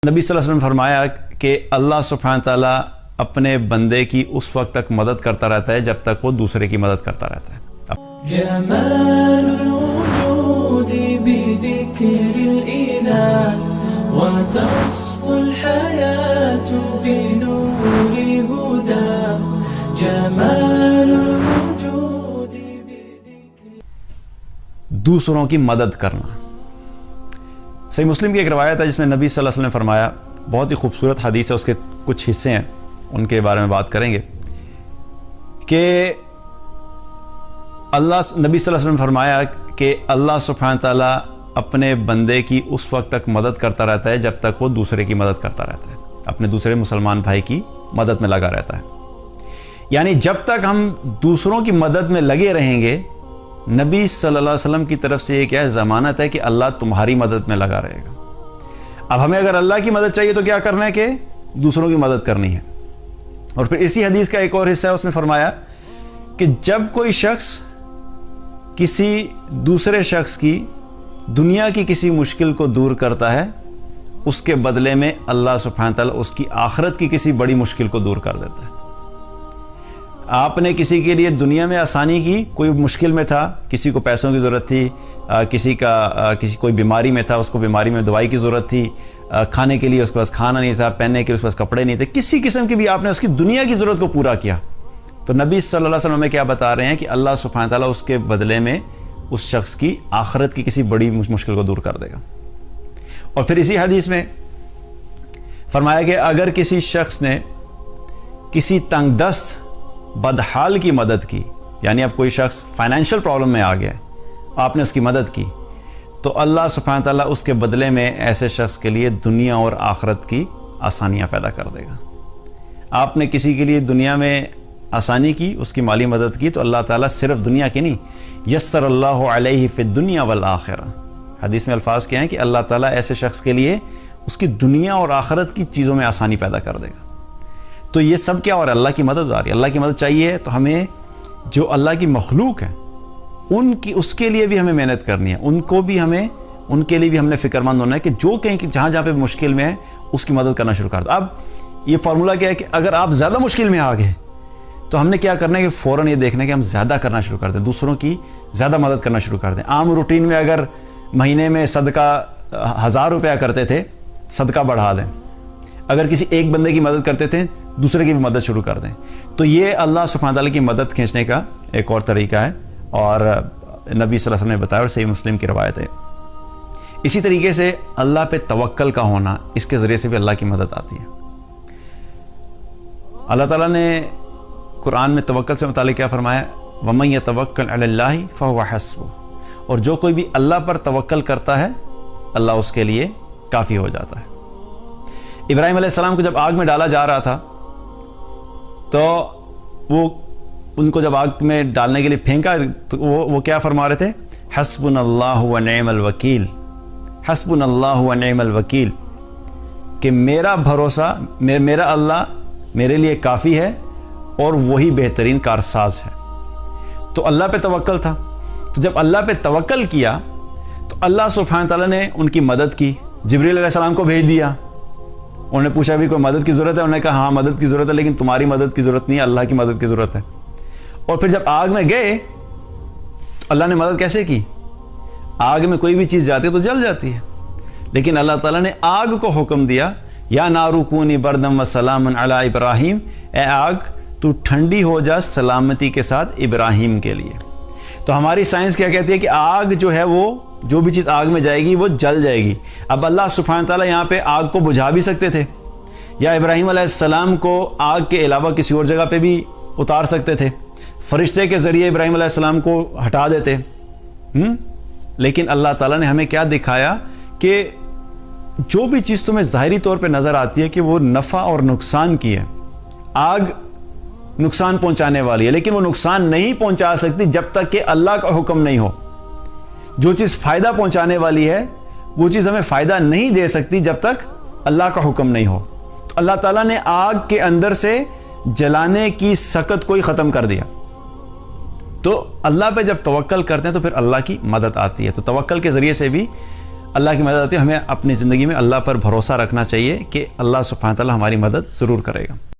نبی صلی اللہ علیہ وسلم نے فرمایا کہ اللہ سبحانہ تعالیٰ اپنے بندے کی اس وقت تک مدد کرتا رہتا ہے جب تک وہ دوسرے کی مدد کرتا رہتا ہے۔ جمال الوجود بذكر الإله وتصفو الحياة بنور هدى جمال الوجود بذكر دوسروں کی مدد کرنا۔ صحیح مسلم کی ایک روایت ہے جس میں نبی صلی اللہ علیہ وسلم نے فرمایا، بہت ہی خوبصورت حدیث ہے، اس کے کچھ حصے ہیں، ان کے بارے میں بات کریں گے کہ نبی صلی اللہ علیہ وسلم نے فرمایا کہ اللہ سبحانہ تعالیٰ اپنے بندے کی اس وقت تک مدد کرتا رہتا ہے جب تک وہ دوسرے کی مدد کرتا رہتا ہے، اپنے دوسرے مسلمان بھائی کی مدد میں لگا رہتا ہے۔ یعنی جب تک ہم دوسروں کی مدد میں لگے رہیں گے، نبی صلی اللہ علیہ وسلم کی طرف سے یہ کیا ہے، ضمانت ہے کہ اللہ تمہاری مدد میں لگا رہے گا۔ اب ہمیں اگر اللہ کی مدد چاہیے تو کیا کرنا ہے کہ دوسروں کی مدد کرنی ہے۔ اور پھر اسی حدیث کا ایک اور حصہ ہے، اس میں فرمایا کہ جب کوئی شخص کسی دوسرے شخص کی دنیا کی کسی مشکل کو دور کرتا ہے، اس کے بدلے میں اللہ سبحانہ تعالیٰ اس کی آخرت کی کسی بڑی مشکل کو دور کر دیتا ہے۔ آپ نے کسی کے لیے دنیا میں آسانی کی، کوئی مشکل میں تھا، کسی کو پیسوں کی ضرورت تھی، کسی کوئی بیماری میں تھا، اس کو بیماری میں دوائی کی ضرورت تھی، کھانے کے لیے اس کے پاس کھانا نہیں تھا، پہننے کے لیے اس کے پاس کپڑے نہیں تھے، کسی قسم کی بھی آپ نے اس کی دنیا کی ضرورت کو پورا کیا، تو نبی صلی اللہ علیہ وسلم ہمیں کیا بتا رہے ہیں کہ اللہ سبحانہ تعالیٰ اس کے بدلے میں اس شخص کی آخرت کی کسی بڑی مشکل کو دور کر دے گا۔ اور پھر اسی حدیث میں فرمایا کہ اگر کسی شخص نے کسی تنگ دست بدحال کی مدد کی، یعنی اب کوئی شخص فائنینشیل پرابلم میں آ گیا، آپ نے اس کی مدد کی، تو اللہ سبحانہ تعالیٰ اس کے بدلے میں ایسے شخص کے لیے دنیا اور آخرت کی آسانیاں پیدا کر دے گا۔ آپ نے کسی کے لیے دنیا میں آسانی کی، اس کی مالی مدد کی، تو اللہ تعالیٰ صرف دنیا کی نہیں، یسر اللہ علیہ فی الدنیا والآخرہ، حدیث میں الفاظ کیا ہیں کہ اللہ تعالیٰ ایسے شخص کے لیے اس کی دنیا اور آخرت کی چیزوں میں آسانی پیدا کر دے گا۔ تو یہ سب کیا ہو رہا ہے؟ اللہ کی مدد آ رہی ہے۔ اللہ کی مدد چاہیے تو ہمیں جو اللہ کی مخلوق ہے اس کے لیے بھی ہمیں محنت کرنی ہے، ان کے لیے بھی ہم نے فکر مند ہونا ہے کہ جو کہیں کہ جہاں جہاں پہ مشکل میں ہے اس کی مدد کرنا شروع کر دیں۔ اب یہ فارمولہ کیا ہے کہ اگر آپ زیادہ مشکل میں آ گئے تو ہم نے کیا کرنا ہے کہ فوراً یہ دیکھنا ہے کہ ہم زیادہ کرنا شروع کر دیں، دوسروں کی زیادہ مدد کرنا شروع کر دیں۔ عام روٹین میں اگر مہینے میں صدقہ 1000 روپیہ کرتے تھے، صدقہ بڑھا دیں۔ اگر کسی ایک بندے کی مدد کرتے تھے، دوسرے کی بھی مدد شروع کر دیں۔ تو یہ اللہ سبحانہ تعالیٰ کی مدد کھینچنے کا ایک اور طریقہ ہے، اور نبی صلی اللہ علیہ وسلم نے بتایا، اور صحیح مسلم کی روایت ہے۔ اسی طریقے سے اللہ پہ توکل کا ہونا، اس کے ذریعے سے بھی اللہ کی مدد آتی ہے۔ اللہ تعالیٰ نے قرآن میں توکل سے متعلق کیا فرمایا؟ وَمَن يَتَوَكَّلْ عَلَى اللَّهِ فَهُوَ حَسْبُهُ، اور جو کوئی بھی اللہ پر توکل کرتا ہے اللہ اس کے لیے کافی ہو جاتا ہے۔ ابراہیم علیہ السلام کو جب آگ میں ڈالا جا رہا تھا تو وہ ان کو جب آگ میں ڈالنے کے لیے پھینکا تو وہ کیا فرما رہے تھے؟ حسبنا اللہ ونعم الوکیل، حسبنا اللہ ونعم الوکیل، کہ میرا بھروسہ، میرا اللہ میرے لیے کافی ہے اور وہی بہترین کارساز ہے۔ تو اللہ پہ توکل تھا، تو جب اللہ پہ توکل کیا تو اللہ سبحانہ تعالیٰ نے ان کی مدد کی، جبریل علیہ السلام کو بھیج دیا۔ انہوں نے پوچھا بھی کوئی مدد کی ضرورت ہے؟ انہوں نے کہا ہاں مدد کی ضرورت ہے، لیکن تمہاری مدد کی ضرورت نہیں ہے، اللہ کی مدد کی ضرورت ہے۔ اور پھر جب آگ میں گئے تو اللہ نے مدد کیسے کی؟ آگ میں کوئی بھی چیز جاتی ہے تو جل جاتی ہے، لیکن اللہ تعالیٰ نے آگ کو حکم دیا، یا نارو کونی بردم و سلامن علی ابراہیم، اے آگ تو ٹھنڈی ہو جا سلامتی کے ساتھ ابراہیم کے لیے۔ تو ہماری سائنس کیا کہتی ہے کہ آگ جو ہے، وہ جو بھی چیز آگ میں جائے گی وہ جل جائے گی۔ اب اللہ سبحانہ تعالیٰ یہاں پہ آگ کو بجھا بھی سکتے تھے، یا ابراہیم علیہ السلام کو آگ کے علاوہ کسی اور جگہ پہ بھی اتار سکتے تھے، فرشتے کے ذریعے ابراہیم علیہ السلام کو ہٹا دیتے، لیکن اللہ تعالیٰ نے ہمیں کیا دکھایا کہ جو بھی چیز تمہیں ظاہری طور پہ نظر آتی ہے کہ وہ نفع اور نقصان کی ہے، آگ نقصان پہنچانے والی ہے، لیکن وہ نقصان نہیں پہنچا سکتی جب تک کہ اللہ کا حکم نہیں ہو۔ جو چیز فائدہ پہنچانے والی ہے وہ چیز ہمیں فائدہ نہیں دے سکتی جب تک اللہ کا حکم نہیں ہو۔ تو اللہ تعالیٰ نے آگ کے اندر سے جلانے کی سکت کو ہی ختم کر دیا۔ تو اللہ پہ جب توکل کرتے ہیں تو پھر اللہ کی مدد آتی ہے۔ تو توکل کے ذریعے سے بھی اللہ کی مدد آتی ہے، ہمیں اپنی زندگی میں اللہ پر بھروسہ رکھنا چاہیے کہ اللہ سبحانہ تعالیٰ ہماری مدد ضرور کرے گا۔